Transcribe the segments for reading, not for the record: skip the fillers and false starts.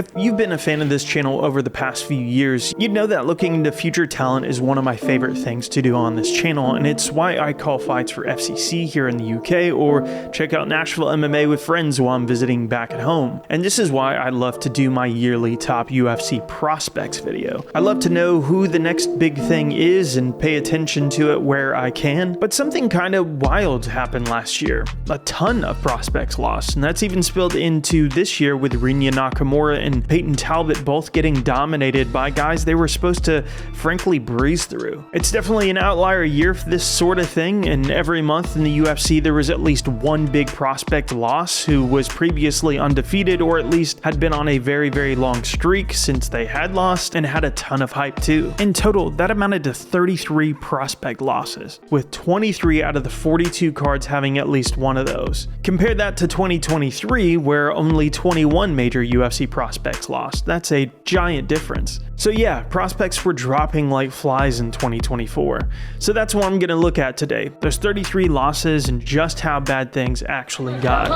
If you've been a fan of this channel over the past few years, you'd know that looking into future talent is one of my favorite things to do on this channel, and it's why I call fights for FCC here in the UK or check out Nashville MMA with friends while I'm visiting back at home. And this is why I love to do my yearly top UFC prospects video. I love to know who the next big thing is and pay attention to it where I can. But something kind of wild happened last year. A ton of prospects lost, and that's even spilled into this year with Rinya, Nakamura, and Payton Talbot both getting dominated by guys they were supposed to frankly breeze through. It's definitely an outlier year for this sort of thing, and every month in the UFC there was at least one big prospect loss who was previously undefeated or at least had been on a very long streak since they had lost and had a ton of hype too. In total, that amounted to 33 prospect losses, with 23 out of the 42 cards having at least one of those. Compare that to 2023, where only 21 major UFC prospects lost. That's a giant difference. So yeah, prospects were dropping like flies in 2024. So that's what I'm going to look at today. Those 33 losses and just how bad things actually got.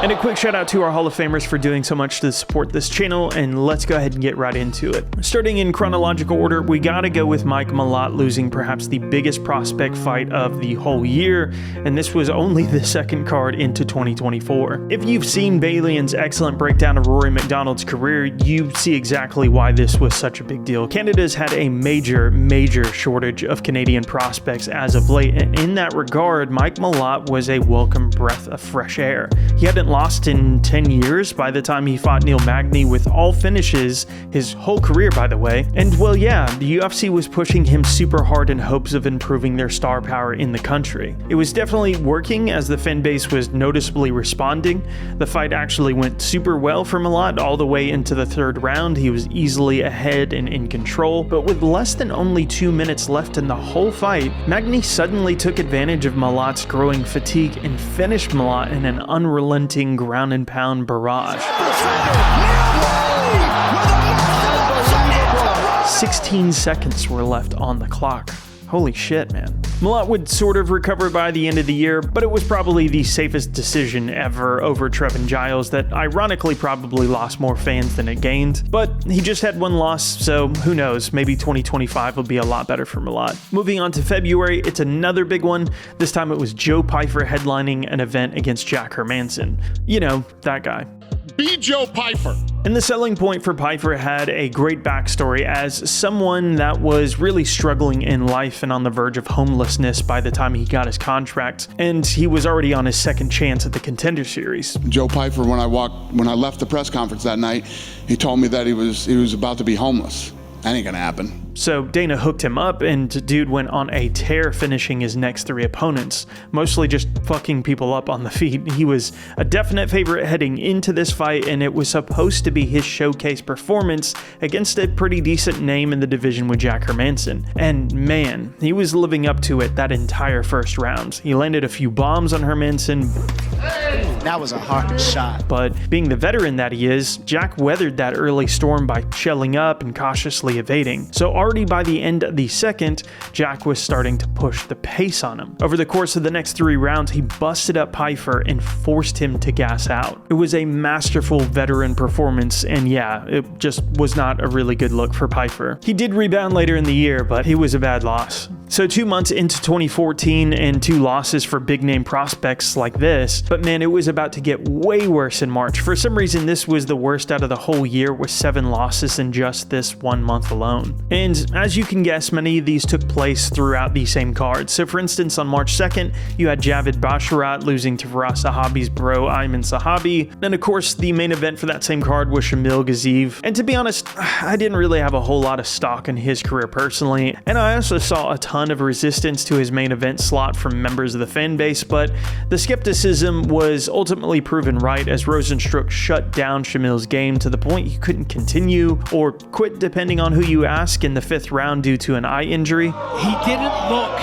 And a quick shout out to our Hall of Famers for doing so much to support this channel, and let's go ahead and get right into it. Starting in chronological order, we gotta go with Mike Malott losing perhaps the biggest prospect fight of the whole year, and this was only the second card into 2024. If you've seen Balian's excellent breakdown of Rory McDonald's career, you see exactly why this was such a big deal. Canada's had a major shortage of Canadian prospects as of late, and in that regard, Mike Malott was a welcome breath of fresh air. He hadn't lost in 10 years by the time he fought Neil Magny with all finishes his whole career, by the way. And well, yeah, the UFC was pushing him super hard in hopes of improving their star power in the country. It was definitely working as the fan base was noticeably responding. The fight actually went super well for Malott all the way into the third round. He was easily ahead and in control, but with less than only 2 minutes left in the whole fight, Magny suddenly took advantage of Malott's growing fatigue and finished Malott in an unrelenting ground and pound barrage. 16 seconds were left on the clock. Holy shit, man. Malott would sort of recover by the end of the year, but it was probably the safest decision ever over Trevin Giles that ironically probably lost more fans than it gained. But he just had one loss, so who knows, maybe 2025 will be a lot better for Malott. Moving on to February, it's another big one. This time it was Joe Pyfer headlining an event against Jack Hermansson. You know, that guy. Be Joe Pyfer. And the selling point for Pyfer had a great backstory as someone that was really struggling in life and on the verge of homelessness by the time he got his contract, and he was already on his second chance at the Contender Series. Joe Pyfer, when I left the press conference that night, he told me that he was about to be homeless. That ain't gonna happen. So Dana hooked him up, and dude went on a tear, finishing his next 3 opponents, mostly just fucking people up on the feet. He was a definite favorite heading into this fight, and it was supposed to be his showcase performance against a pretty decent name in the division with Jack Hermansson. And man, he was living up to it that entire first round. He landed a few bombs on Hermansson. That was a hard shot. But being the veteran that he is, Jack weathered that early storm by shelling up and cautiously evading. So already by the end of the second, Jack was starting to push the pace on him. Over the course of the next 3 rounds, he busted up Pyfer and forced him to gas out. It was a masterful veteran performance, and yeah, it just was not a really good look for Pyfer. He did rebound later in the year, but it was a bad loss. So 2 months into 2014 and 2 losses for big name prospects like this, but man, it was about to get way worse in March. For some reason, this was the worst out of the whole year with 7 losses in just this 1 month alone. And as you can guess, many of these took place throughout the same card. So for instance, on March 2nd, you had Javid Basharat losing to Faraz Sahabi's bro Ayman Sahabi. And of course, the main event for that same card was Shamil Gaziev. And to be honest, I didn't really have a whole lot of stock in his career personally. And I also saw a ton of resistance to his main event slot from members of the fan base, but the skepticism was ultimately proven right as Rosenstruck shut down Shamil's game to the point he couldn't continue or quit depending on who you ask in the 5th round due to an eye injury. He didn't look.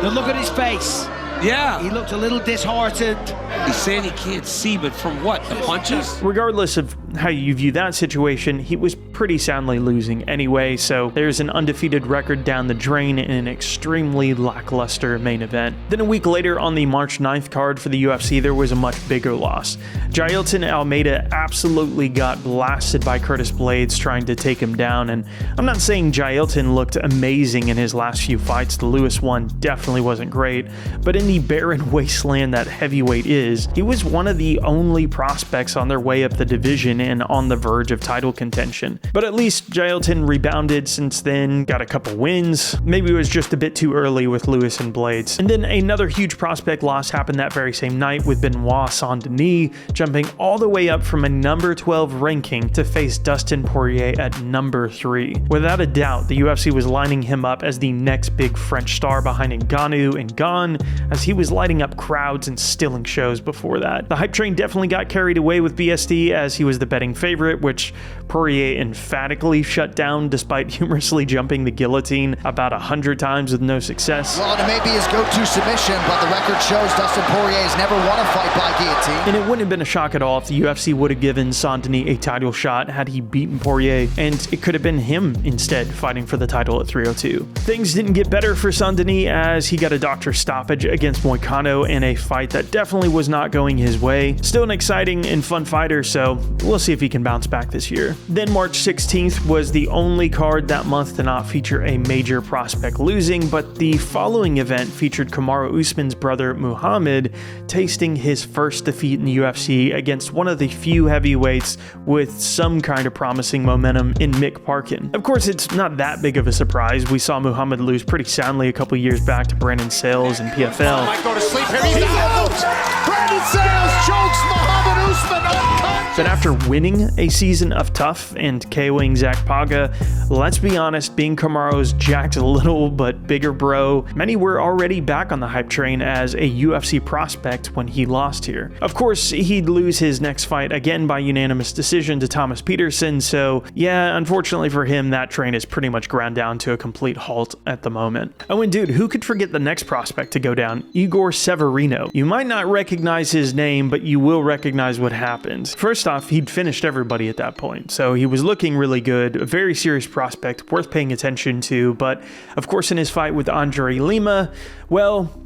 The look at his face. Yeah. He looked a little disheartened. He's saying he can't see, but from what? The punches? Regardless of how you view that situation, he was pretty soundly losing anyway, so there's an undefeated record down the drain in an extremely lackluster main event. Then a week later on the March 9th card for the UFC, there was a much bigger loss. Jailton Almeida absolutely got blasted by Curtis Blades trying to take him down, and I'm not saying Jailton looked amazing in his last few fights. The Lewis one definitely wasn't great, but in the barren wasteland that heavyweight is, he was one of the only prospects on their way up the division and on the verge of title contention. But at least Jailton rebounded since then, got a couple wins. Maybe it was just a bit too early with Lewis and Blades. And then another huge prospect loss happened that very same night with Benoit Saint-Denis jumping all the way up from a number 12 ranking to face Dustin Poirier at number 3. Without a doubt, the UFC was lining him up as the next big French star behind Ngannou and Gane, as he was lighting up crowds and stealing shows before that. The hype train definitely got carried away with BSD as he was the betting favorite, which Poirier emphatically shut down despite humorously jumping the guillotine about 100 times with no success. Well, and it may be his go-to submission, but the record shows Dustin Poirier has never won a fight by guillotine. And it wouldn't have been a shock at all if the UFC would have given Saint-Denis a title shot had he beaten Poirier, and it could have been him instead fighting for the title at 302. Things didn't get better for Saint-Denis as he got a doctor stoppage against Moicano in a fight that definitely was not going his way. Still an exciting and fun fighter, so we'll see if he can bounce back this year. Then March 16th was the only card that month to not feature a major prospect losing, but the following event featured Kamaru Usman's brother Muhammad tasting his first defeat in the UFC against one of the few heavyweights with some kind of promising momentum in Mick Parkin. Of course, it's not that big of a surprise. We saw Muhammad lose pretty soundly a couple years back to Brandon Sales in PFL. Might go to sleep here. He's out! Brandon Sales chokes Muhammad Usman unconscious. But after winning a season of tough and KOing Zach Paga, let's be honest, being Kamaru's jacked little but bigger bro, many were already back on the hype train as a UFC prospect when he lost here. Of course, he'd lose his next fight again by unanimous decision to Thomas Peterson, so yeah, unfortunately for him, that train is pretty much ground down to a complete halt at the moment. Oh, and dude, who could forget the next prospect to go down? Igor Severino. You might not recognize his name, but you will recognize what happened. First off, he'd finished everybody at that point, so he was looking really good, a very serious prospect, worth paying attention to, but of course in his fight with Andre Lima, well,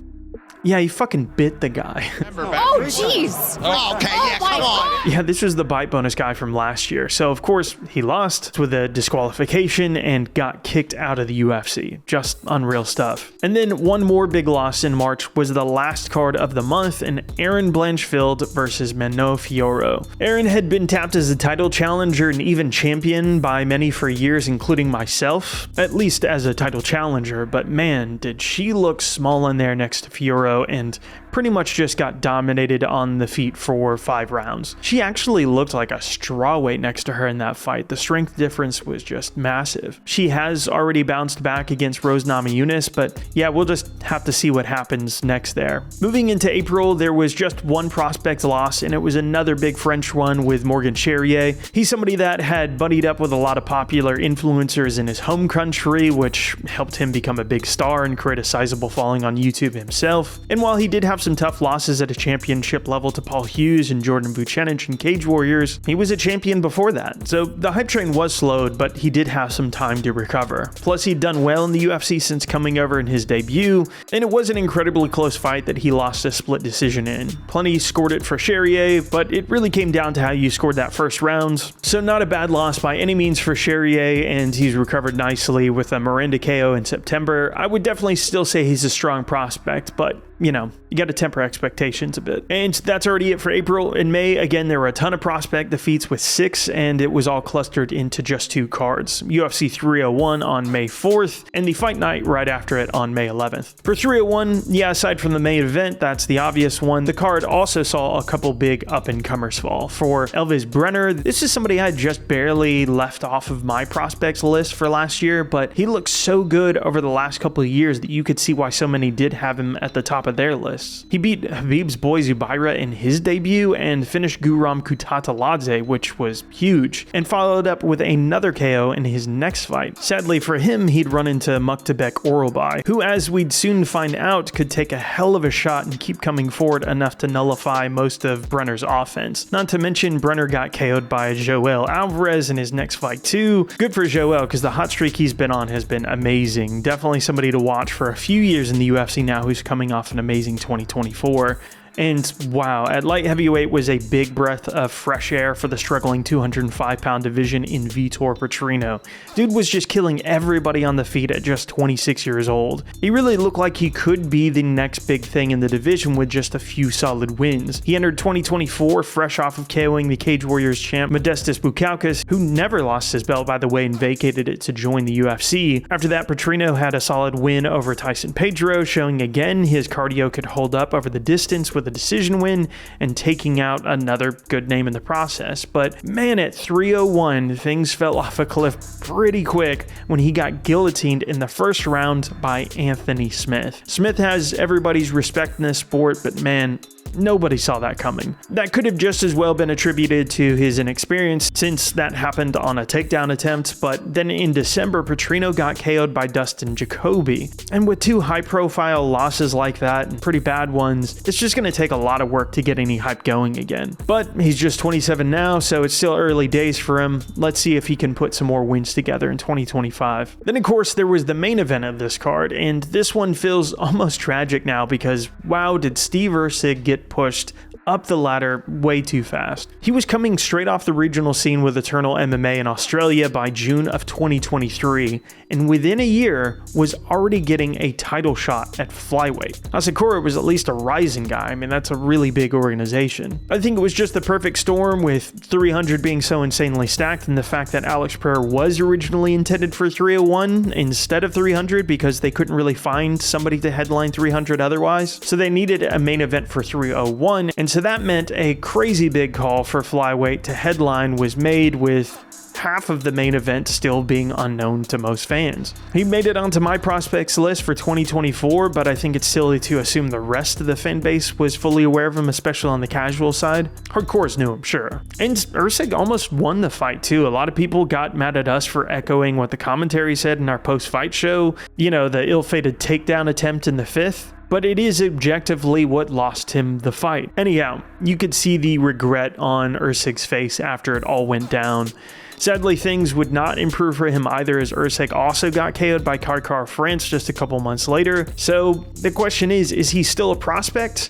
yeah, he fucking bit the guy. Oh, jeez. Oh, okay, yeah, come on. Yeah, this was the bite bonus guy from last year. So, of course, he lost with a disqualification and got kicked out of the UFC. Just unreal stuff. And then one more big loss in March was the last card of the month, and Aaron Blanchfield versus Manon Fiorot. Aaron had been tapped as a title challenger and even champion by many for years, including myself, at least as a title challenger, but man, did she look small in there next to Fiorot, and pretty much just got dominated on the feet for 5 rounds. She actually looked like a strawweight next to her in that fight. The strength difference was just massive. She has already bounced back against Rose Namajunas, but yeah, we'll just have to see what happens next there. Moving into April, there was just one prospect loss, and it was another big French one with Morgan Charrier. He's somebody that had buddied up with a lot of popular influencers in his home country, which helped him become a big star and create a sizable following on YouTube himself. And while he did have some tough losses at a championship level to Paul Hughes and Jordan Vucenic in Cage Warriors, he was a champion before that. So the hype train was slowed, but he did have some time to recover. Plus, he'd done well in the UFC since coming over in his debut, and it was an incredibly close fight that he lost a split decision in. Plenty scored it for Charrier, but it really came down to how you scored that first round. So not a bad loss by any means for Charrier, and he's recovered nicely with a Miranda KO in September. I would definitely still say he's a strong prospect, but you know, you got to temper expectations a bit. And that's already it for April. In May, again, there were a ton of prospect defeats with 6, and it was all clustered into just 2 cards. UFC 301 on May 4th, and the Fight Night right after it on May 11th. For 301, yeah, aside from the main event, that's the obvious one, the card also saw a couple big up-and-comers fall. For Elvis Brenner, this is somebody I just barely left off of my prospects list for last year, but he looked so good over the last couple of years that you could see why so many did have him at the top of of their lists. He beat Khabib's boy Zubaira in his debut and finished Guram Kutateladze, which was huge, and followed up with another KO in his next fight. Sadly for him, he'd run into Muktabek Orolbai, who, as we'd soon find out, could take a hell of a shot and keep coming forward enough to nullify most of Brenner's offense. Not to mention, Brenner got KO'd by Joel Alvarez in his next fight too. Good for Joel, because the hot streak he's been on has been amazing. Definitely somebody to watch for a few years in the UFC now, who's coming off an amazing 2024. And wow, at light heavyweight was a big breath of fresh air for the struggling 205-pound division in Vitor Petrino. Dude was just killing everybody on the feet at just 26 years old. He really looked like he could be the next big thing in the division with just a few solid wins. He entered 2024 fresh off of KOing the Cage Warriors champ Modestas Bukauskas, who never lost his belt by the way and vacated it to join the UFC. After that, Petrino had a solid win over Tyson Pedro, showing again his cardio could hold up over the distance with a decision win and taking out another good name in the process. But man, at 301, things fell off a cliff pretty quick when he got guillotined in the first round by Anthony Smith. Smith has everybody's respect in this sport, but man, nobody saw that coming. That could have just as well been attributed to his inexperience, since that happened on a takedown attempt, but then in December, Petrino got KO'd by Dustin Jacoby. And with two high-profile losses like that, and pretty bad ones, it's just going to take a lot of work to get any hype going again. But he's just 27 now, so it's still early days for him. Let's see if he can put some more wins together in 2025. Then, of course, there was the main event of this card, and this one feels almost tragic now because, wow, did Steve Erceg get pushed up the ladder way too fast. He was coming straight off the regional scene with Eternal MMA in Australia by June of 2023, and within a year was already getting a title shot at flyweight. Asakura was at least a rising guy. I mean, that's a really big organization. I think it was just the perfect storm, with 300 being so insanely stacked, and the fact that Alex Pereira was originally intended for 301 instead of 300 because they couldn't really find somebody to headline 300 otherwise. So they needed a main event for 301, and so that meant a crazy big call for flyweight to headline was made, with half of the main event still being unknown to most fans. He made it onto my prospects list for 2024, but I think it's silly to assume the rest of the fan base was fully aware of him, especially on the casual side. Hardcores knew him, sure. And Erceg almost won the fight too. A lot of people got mad at us for echoing what the commentary said in our post-fight show. You know, the ill-fated takedown attempt in the fifth. But it is objectively what lost him the fight. Anyhow, you could see the regret on Erceg's face after it all went down. Sadly, things would not improve for him either, as Erceg also got KO'd by Karkar France just a couple months later. So the question is he still a prospect?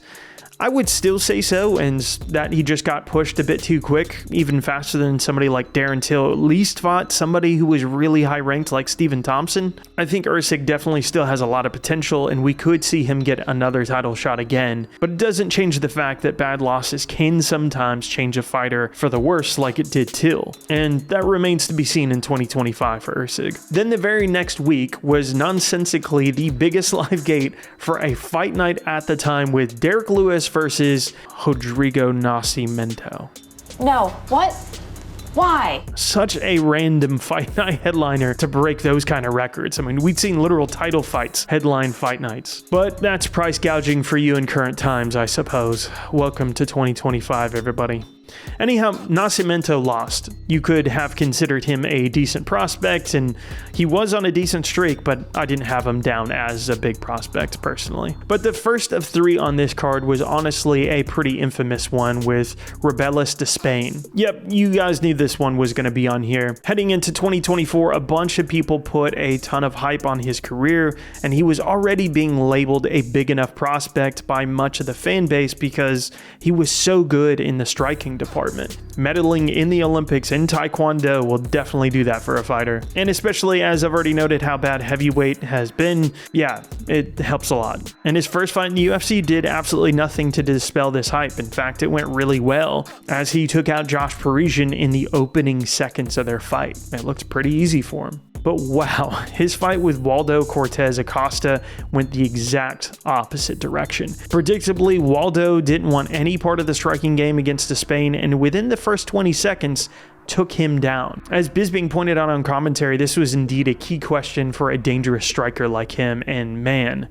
I would still say so, and that he just got pushed a bit too quick, even faster than somebody like Darren Till at least fought somebody who was really high ranked like Stephen Thompson. I think Erceg definitely still has a lot of potential, and we could see him get another title shot again, but it doesn't change the fact that bad losses can sometimes change a fighter for the worse like it did Till, and that remains to be seen in 2025 for Erceg. Then the very next week was nonsensically the biggest live gate for a fight night at the time, with Derek Lewis versus Rodrigo Nascimento. No, what? Why? Such a random fight night headliner to break those kind of records. I mean, we'd seen literal title fights headline fight nights. But that's price gouging for you in current times, I suppose. Welcome to 2025, everybody. Anyhow, Nascimento lost. You could have considered him a decent prospect, and he was on a decent streak, but I didn't have him down as a big prospect personally. But the first of three on this card was honestly a pretty infamous one, with Rebellis de Spain. Yep, you guys knew this one was going to be on here. Heading into 2024, a bunch of people put a ton of hype on his career, and he was already being labeled a big enough prospect by much of the fan base because he was so good in the striking department. Medaling in the Olympics in Taekwondo will definitely do that for a fighter. And especially as I've already noted how bad heavyweight has been, yeah, it helps a lot. And his first fight in the UFC did absolutely nothing to dispel this hype. In fact, it went really well, as he took out Josh Parisian in the opening seconds of their fight. It looked pretty easy for him. But wow, his fight with Waldo Cortez Acosta went the exact opposite direction. Predictably, Waldo didn't want any part of the striking game against Despain, and within the first 20 seconds, took him down. As Bisping pointed out on commentary, this was indeed a key question for a dangerous striker like him, and man,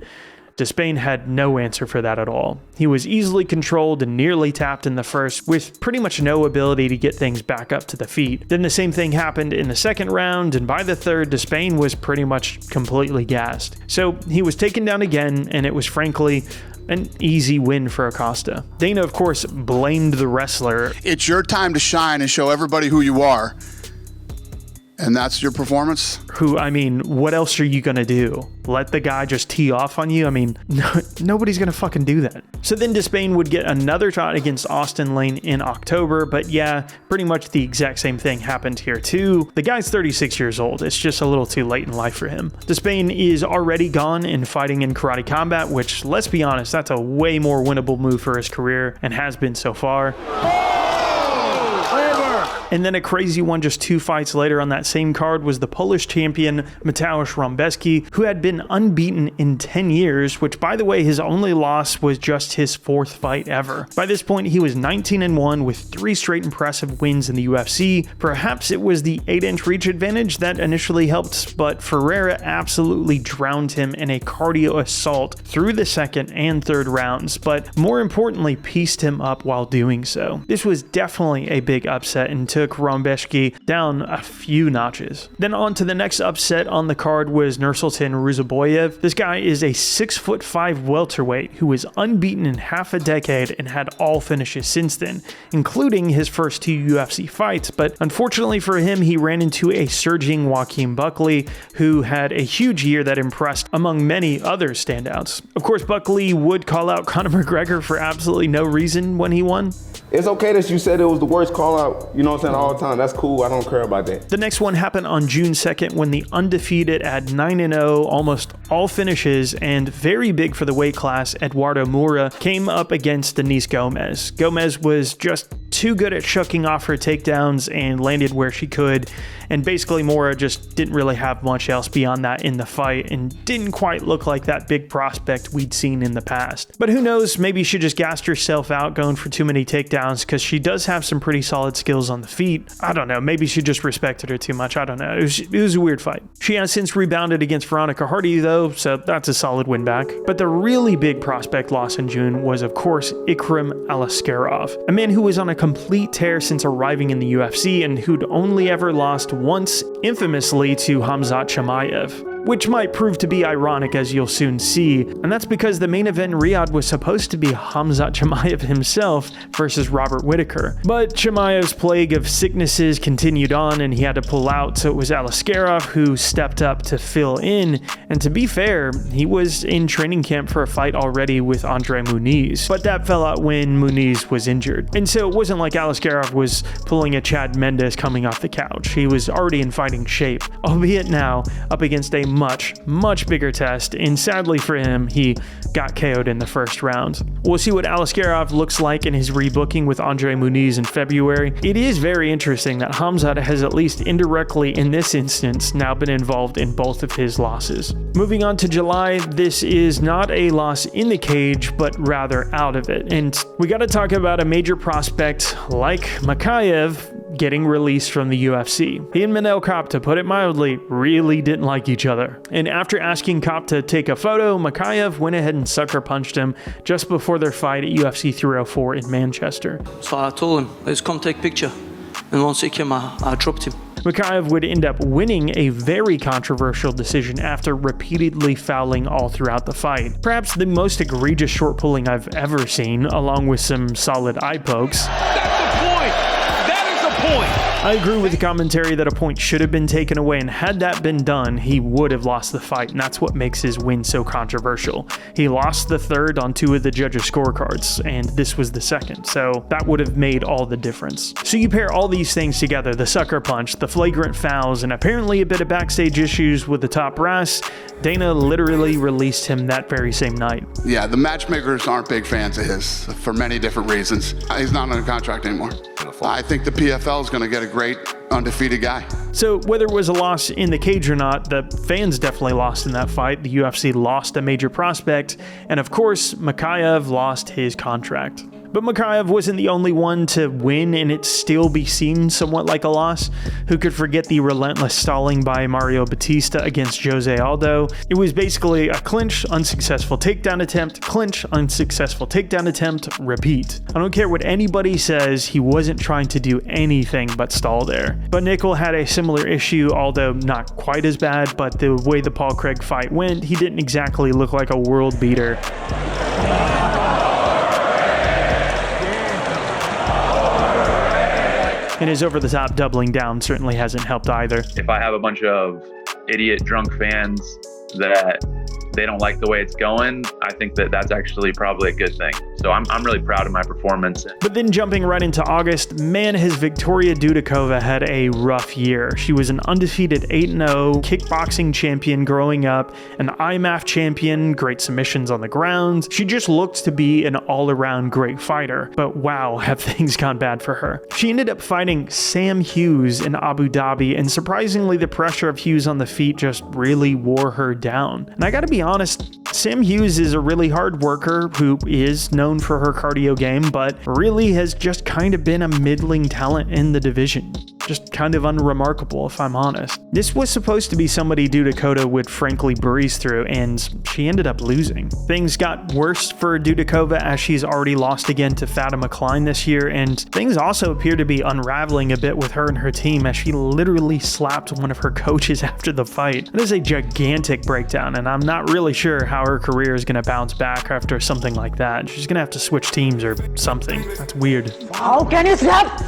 Despain had no answer for that at all. He was easily controlled and nearly tapped in the first, with pretty much no ability to get things back up to the feet. Then the same thing happened in the second round, and by the third, Despain was pretty much completely gassed. So he was taken down again, and it was frankly an easy win for Acosta. Dana, of course, blamed the wrestler. It's your time to shine and show everybody who you are. And that's your performance? Who, I mean, what else are you gonna do? Let the guy just tee off on you? I mean, nobody's gonna fucking do that. So then Despain would get another shot against Austin Lane in October, but yeah, pretty much the exact same thing happened here too. The guy's 36 years old. It's just a little too late in life for him. Despain is already gone in fighting in karate combat, which, let's be honest, that's a way more winnable move for his career and has been so far. And then a crazy one just 2 fights later on that same card was the Polish champion Mateusz Rąbecki, who had been unbeaten in 10 years, which, by the way, his only loss was just his 4th fight ever. By this point, he was 19-1 with 3 straight impressive wins in the UFC. Perhaps it was the 8-inch reach advantage that initially helped, but Ferreira absolutely drowned him in a cardio assault through the second and third rounds, but more importantly, pieced him up while doing so. This was definitely a big upset and took Rąbecki down a few notches. Then on to the next upset on the card was Nursultan Ruziboyev. This guy is a 6'5" welterweight who was unbeaten in half a decade and had all finishes since then, including his first 2 UFC fights, but unfortunately for him, he ran into a surging Joaquin Buckley, who had a huge year that impressed among many other standouts. Of course, Buckley would call out Conor McGregor for absolutely no reason when he won. It's okay that you said it was the worst call out, you know what I'm saying, all the time. That's cool. I don't care about that. The next one happened on June 2nd when the undefeated at 9-0, almost all finishes, and very big for the weight class, Eduardo Moura came up against Denise Gomez. Gomez was just too good at shucking off her takedowns and landed where she could, and basically Moura just didn't really have much else beyond that in the fight and didn't quite look like that big prospect we'd seen in the past. But who knows, maybe she just gassed herself out going for too many takedowns, because she does have some pretty solid skills on the feet. I don't know, maybe she just respected her too much. I don't know. It was a weird fight. She has since rebounded against Veronica Hardy though, so that's a solid win back. But the really big prospect loss in June was, of course, Ikram Aliskerov, a man who was on a complete tear since arriving in the UFC and who'd only ever lost once, infamously, to Khamzat Chimaev. Which might prove to be ironic, as you'll soon see, and that's because the main event in Riyadh was supposed to be Khamzat Chimaev himself versus Robert Whittaker. But Chimaev's plague of sicknesses continued on and he had to pull out, so it was Aliskerov who stepped up to fill in, and to be fair, he was in training camp for a fight already with Andre Muniz, but that fell out when Muniz was injured. And so it wasn't like Aliskerov was pulling a Chad Mendes coming off the couch. He was already in fighting shape, albeit now up against a much bigger test, and sadly for him, he got KO'd in the first round. We'll see what Aliskerov looks like in his rebooking with Andre Muniz in February. It is very interesting that Khamzat has, at least indirectly in this instance, now been involved in both of his losses. Moving on to July, this is not a loss in the cage, but rather out of it. And we got to talk about a major prospect like Makayev getting released from the UFC. He and Manel Kape, to put it mildly, really didn't like each other. And after asking Kape to take a photo, Makayev went ahead and sucker punched him just before their fight at UFC 304 in Manchester. So I told him, let's come take a picture. And once he came, I dropped him. Makayev would end up winning a very controversial decision after repeatedly fouling all throughout the fight. Perhaps the most egregious short pulling I've ever seen, along with some solid eye pokes. That's the point. That is the point. I agree with the commentary that a point should have been taken away, and had that been done, he would have lost the fight, and that's what makes his win so controversial. He lost the third on 2 of the judges' scorecards, and this was the second, so that would have made all the difference. So you pair all these things together, the sucker punch, the flagrant fouls, and apparently a bit of backstage issues with the top brass, Dana literally released him that very same night. Yeah, the matchmakers aren't big fans of his for many different reasons. He's not on a contract anymore. I think the PFL is going to get a great undefeated guy. So whether it was a loss in the cage or not, the fans definitely lost in that fight. The UFC lost a major prospect, and of course, Makayev lost his contract. But Makhachev wasn't the only one to win and it still be seen somewhat like a loss. Who could forget the relentless stalling by Mario Batista against Jose Aldo? It was basically a clinch, unsuccessful takedown attempt, clinch, unsuccessful takedown attempt, repeat. I don't care what anybody says, he wasn't trying to do anything but stall there. But Nickel had a similar issue, although not quite as bad, but the way the Paul Craig fight went, he didn't exactly look like a world beater. And his over-the-top doubling down certainly hasn't helped either. If I have a bunch of idiot drunk fans that they don't like the way it's going, I think that that's actually probably a good thing. So I'm really proud of my performance. But then jumping right into August, man, his Victoria Dudikova had a rough year. She was an undefeated 8-0 kickboxing champion growing up, an IMAF champion, great submissions on the ground. She just looked to be an all-around great fighter. But wow, have things gone bad for her. She ended up fighting Sam Hughes in Abu Dhabi, and surprisingly, the pressure of Hughes on the feet just really wore her down. And I gotta be honest, Sam Hughes is a really hard worker who is known for her cardio game, but really has just kind of been a middling talent in the division. Just kind of unremarkable, if I'm honest. This was supposed to be somebody Dudikova would frankly breeze through, and she ended up losing. Things got worse for Dudikova as she's already lost again to Fatima Klein this year, and things also appear to be unraveling a bit with her and her team as she literally slapped one of her coaches after the fight. That is a gigantic breakdown, and I'm not really sure how her career is going to bounce back after something like that. She's going to have to switch teams or something. That's weird. How can you slap?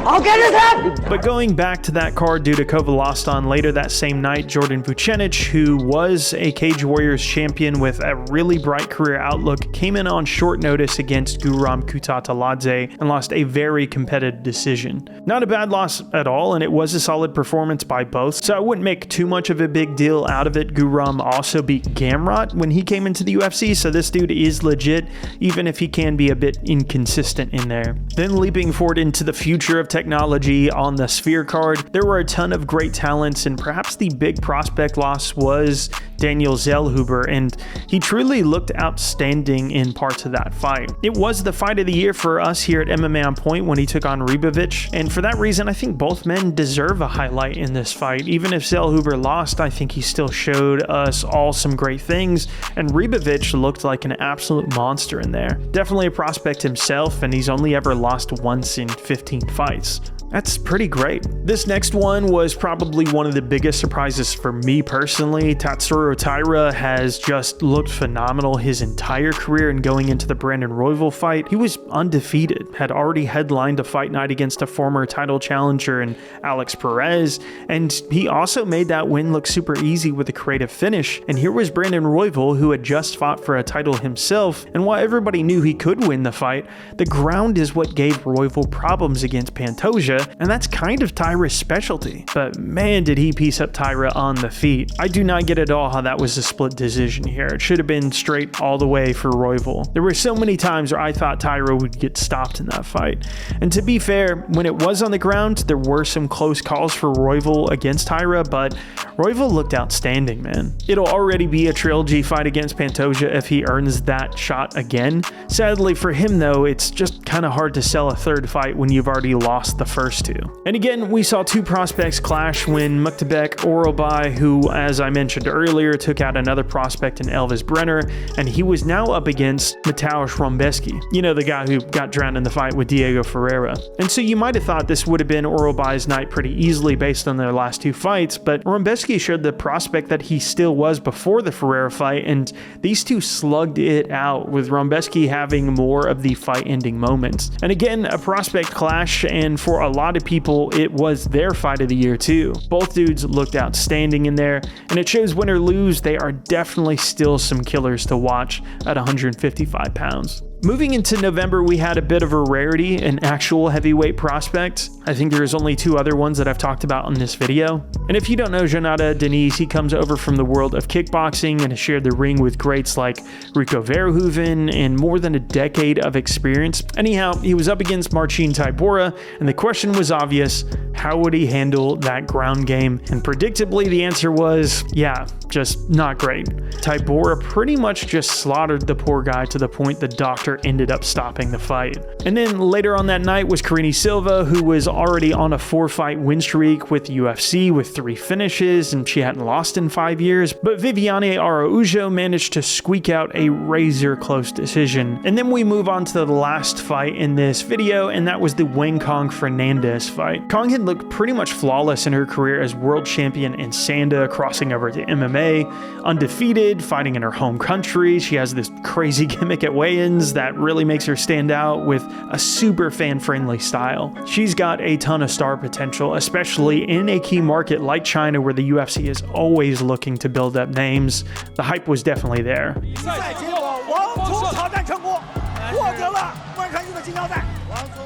How can you slap? But going back to that card Dudikova lost on later that same night, Jordan Vucenic, who was a Cage Warriors champion with a really bright career outlook, came in on short notice against Guram Kutataladze and lost a very competitive decision. Not a bad loss at all, and it was a solid performance by both, so I wouldn't make too much of a big deal out of it. Guram also beat Gamrot when he came into the UFC, so this dude is legit, even if he can be a bit inconsistent in there. Then leaping forward into the future of technology on the Sphere card, there were a ton of great talents, and perhaps the big prospect loss was Daniel Zellhuber, and he truly looked outstanding in parts of that fight. It was the fight of the year for us here at MMA On Point when he took on Ribovic, and for that reason, I think both men deserve a highlight in this fight. Even if Zellhuber lost, I think he still showed us all some great things, and Ribovic looked like an absolute monster in there. Definitely a prospect himself, and he's only ever lost once in 15 fights. That's pretty great. This next one was probably one of the biggest surprises for me personally. Tatsuro Taira has just looked phenomenal his entire career, and going into the Brandon Royval fight, he was undefeated, had already headlined a fight night against a former title challenger in Alex Perez, and he also made that win look super easy with a creative finish. And here was Brandon Royval, who had just fought for a title himself, and while everybody knew he could win the fight, the ground is what gave Royval problems against Pantoja, and that's kind of Taira's specialty. But man, did he piece up Taira on the feet. I do not get at all how that was a split decision here. It should have been straight all the way for Royval. There were so many times where I thought Taira would get stopped in that fight. And to be fair, when it was on the ground, there were some close calls for Royval against Taira, but Royval looked outstanding, man. It'll already be a trilogy fight against Pantoja if he earns that shot again. Sadly for him though, it's just kind of hard to sell a third fight when you've already lost the first two. And again, we saw two prospects clash when Muktabek Orobai, who, as I mentioned earlier, took out another prospect in Elvis Brenner, and he was now up against Mateusz Rombeski, you know, the guy who got drowned in the fight with Diego Ferreira. And so you might have thought this would have been Orobai's night pretty easily based on their last two fights, but Rombeski showed the prospect that he still was before the Ferreira fight, and these two slugged it out, with Rombeski having more of the fight-ending moments. And again, a prospect clash, and for a lot of people, it was their fight of the year too. Both dudes looked outstanding in there, and it shows win or lose, they are definitely still some killers to watch at 155 pounds. Moving into November, we had a bit of a rarity, an actual heavyweight prospect. I think there's only two other ones that I've talked about in this video. And if you don't know Jonata Denise, he comes over from the world of kickboxing and has shared the ring with greats like Rico Verhoeven and more than a decade of experience. Anyhow, he was up against Marcin Tybura, and the question was obvious: how would he handle that ground game? And predictably, the answer was, yeah, just not great. Tybura pretty much just slaughtered the poor guy to the point the doctor ended up stopping the fight. And then later on that night was Karine Silva, who was already on a 4-fight win streak with UFC with 3 finishes, and she hadn't lost in 5 years. But Viviane Araújo managed to squeak out a razor-close decision. And then we move on to the last fight in this video, and that was the Wang Kong Fernandez fight. Kong had looked pretty much flawless in her career as world champion in Sanda, crossing over to MMA, undefeated, fighting in her home country. She has this crazy gimmick at weigh-ins that really makes her stand out with a super fan-friendly style. She's got a ton of star potential, especially in a key market like China, where the UFC is always looking to build up names. The hype was definitely there.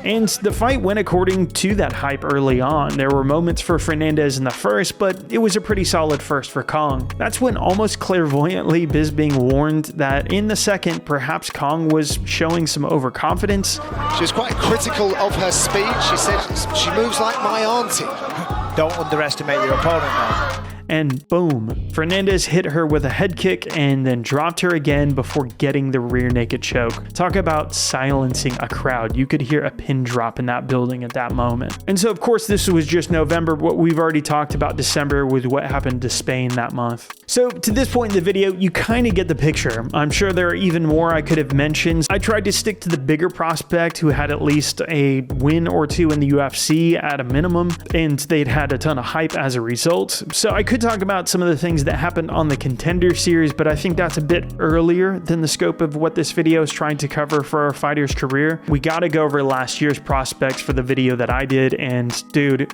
And the fight went according to that hype early on. There were moments for Fernandez in the first, but it was a pretty solid first for Kong. That's when almost clairvoyantly Biz being warned that in the second, perhaps Kong was showing some overconfidence. She was quite critical of her speed. She said, she moves like my auntie. Don't underestimate your opponent now. And boom, Fernandez hit her with a head kick and then dropped her again before getting the rear naked choke. Talk about silencing a crowd. You could hear a pin drop in that building at that moment. And so of course this was just November, but we've already talked about December with what happened to Spain that month. So to this point in the video, you kind of get the picture. I'm sure there are even more I could have mentioned. I tried to stick to the bigger prospect who had at least a win or 2 in the UFC at a minimum, and they'd had a ton of hype as a result. So I could talk about some of the things that happened on the Contender Series, but I think that's a bit earlier than the scope of what this video is trying to cover for our fighter's career. We got to go over last year's prospects for the video that I did, and dude,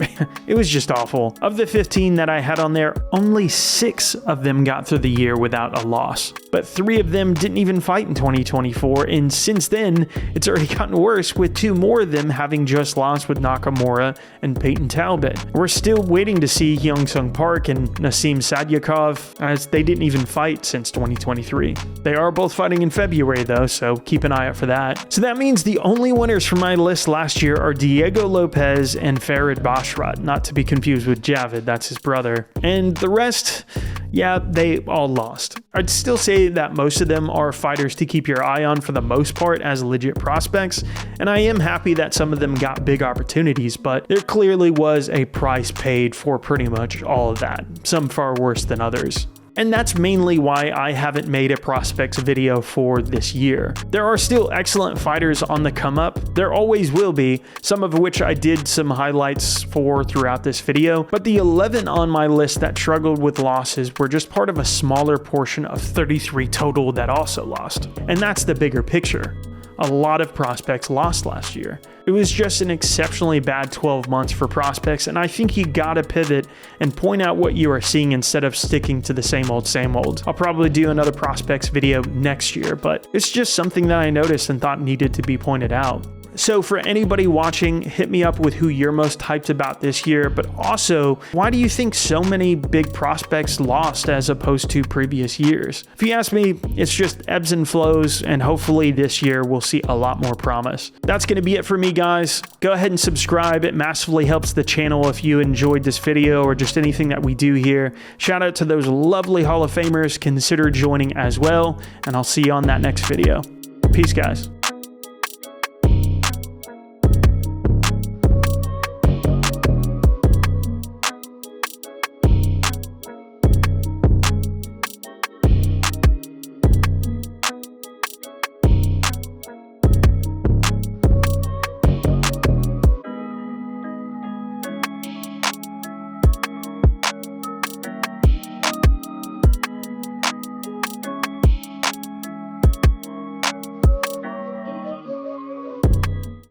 it was just awful. Of the 15 that I had on there, only 6 of them got through the year without a loss. But 3 of them didn't even fight in 2024, and since then, it's already gotten worse, with 2 more of them having just lost with Nakamura and Payton Talbot. We're still waiting to see Hyung-Sung Park and Nassim Sadyakov, as they didn't even fight since 2023. They are both fighting in February though, so keep an eye out for that. So that means the only winners from my list last year are Diego Lopez and Farid Basharat, not to be confused with Javid, that's his brother. And the rest, yeah, they all lost. I'd still say that most of them are fighters to keep your eye on for the most part as legit prospects, and I am happy that some of them got big opportunities, but there clearly was a price paid for pretty much all of that, some far worse than others. And that's mainly why I haven't made a prospects video for this year. There are still excellent fighters on the come up. There always will be, some of which I did some highlights for throughout this video, but the 11 on my list that struggled with losses were just part of a smaller portion of 33 total that also lost. And that's the bigger picture. A lot of prospects lost last year. It was just an exceptionally bad 12 months for prospects, and I think you gotta pivot and point out what you are seeing instead of sticking to the same old, same old. I'll probably do another prospects video next year, but it's just something that I noticed and thought needed to be pointed out. So for anybody watching, hit me up with who you're most hyped about this year, but also, why do you think so many big prospects lost as opposed to previous years? If you ask me, it's just ebbs and flows, and hopefully this year we'll see a lot more promise. That's going to be it for me, guys. Go ahead and subscribe. It massively helps the channel if you enjoyed this video or just anything that we do here. Shout out to those lovely Hall of Famers. Consider joining as well, and I'll see you on that next video. Peace, guys.